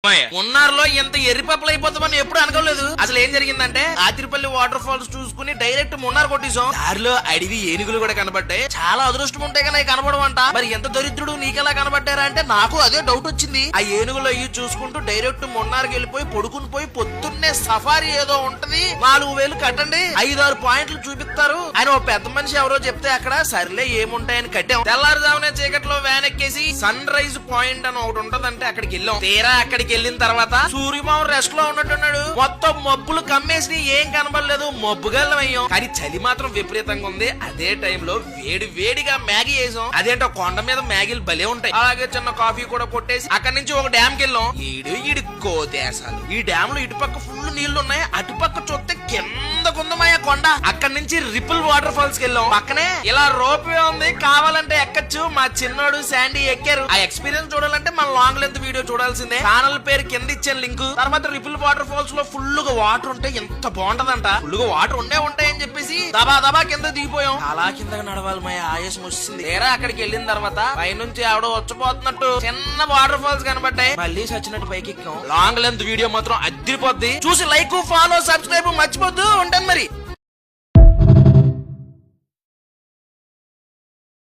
మున్నార్లో ఎంత ఎర్రిపప్పులు అయిపోతామని ఎప్పుడు అనుకోలేదు. అసలు ఏం జరిగిందంటే ఆతిరిపల్లి వాటర్ ఫాల్స్ చూసుకుని డైరెక్ట్ మున్నార్ కొట్టేసాం. దారిలో అడవి ఏనుగులు కూడా కనబడ్డాయి. చాలా అదృష్టం ఉంటే కానీ కనబడవంట. మరి ఎంత దరిద్రుడు నీకెలా కనబడ్డారా అంటే నాకు అదే డౌట్ వచ్చింది. ఆ ఏనుగులు అయ్యి చూసుకుంటూ డైరెక్ట్ మున్నార్కి వెళ్ళిపోయి పడుకుని పోయి పొద్దున్నే సఫారీ ఏదో ఉంటది 4000 కట్టండి 5-6 పాయింట్లు చూపిస్తారు అని ఓ పెద్ద మనిషి ఎవరో చెప్తే అక్కడ సర్లే ఏముంటాయని కట్టాం. తెల్లారుజామునే చీకట్లో వ్యాన్ ఎక్కేసి సన్ రైజ్ పాయింట్ అని ఒకటి ఉంటదంటే అక్కడికి వెళ్ళాం. తీరా అక్కడికి వెళ్ళిన తర్వాత సూర్యమామ రెస్ట్ లో ఉన్నట్టున్నాడు. మొత్తం మబ్బులు కమ్మేసి ఏం కనబడలేదు. మబ్బుగల్లం అయ్యాం. కానీ చలి మాత్రం విపరీతంగా ఉంది. అదే టైంలో వేడిగా మ్యాగీ వేసాం. అదేంటో కొండ మీద మ్యాగీలు భలే ఉంటాయి. అలాగే చిన్న కాఫీ కూడా కొట్టేసి అక్కడి నుంచి ఒక డ్యామ్ కి వెళ్ళాం. ఈడు కోదేశాలు. ఈ డ్యామ్ లో ఇటుపక్క ఫుల్ నీళ్లు ఉన్నాయి. అటుపక్క చూస్తే కిందకుందమయ్య కొండ. అక్కడి నుంచి రిపుల్ వాటర్ ఫాల్స్ కి వెళ్ళాం. పక్కనే ఇలా రోప్వే ఉంది. కావాలంటే ఎక్కచ్చు. మా చిన్నోడు శాండీ ఎక్కారు. ఆ ఎక్స్పీరియన్స్ చూడాలంటే మన లాంగ్ లెంత్ వీడియో చూడాల్సిందే. ఛానల్ పేరు కింద ఇచ్చాను లింక్. తర్వాత రిపుల్ వాటర్ ఫాల్స్ లో ఫుల్ గా వాటర్ ఉంటే ఎంత బాగుంటదంట. ఫుల్ గా వాటర్ ఉంటాయని చెప్పేసి దబా కింద దిగిపోయాం. అలా కిందగా నడవాలి మా ఆయాసం వచ్చింది. తీరా అక్కడికి వెళ్ళిన తర్వాత పైనుంచి ఆవిడ వచ్చిపోతున్నట్టు చిన్న వాటర్ ఫాల్స్ కనబడ్డాయి. మళ్ళీ సచ్చినట్టు పైకి ఎక్కాం. లాంగ్ లెంత్ వీడియో మాత్రం అదిరిపోద్ది. చూసి లైక్ ఫాలో సబ్స్క్రైబ్ మర్చిపోద్దు. ఉంటాను మరి.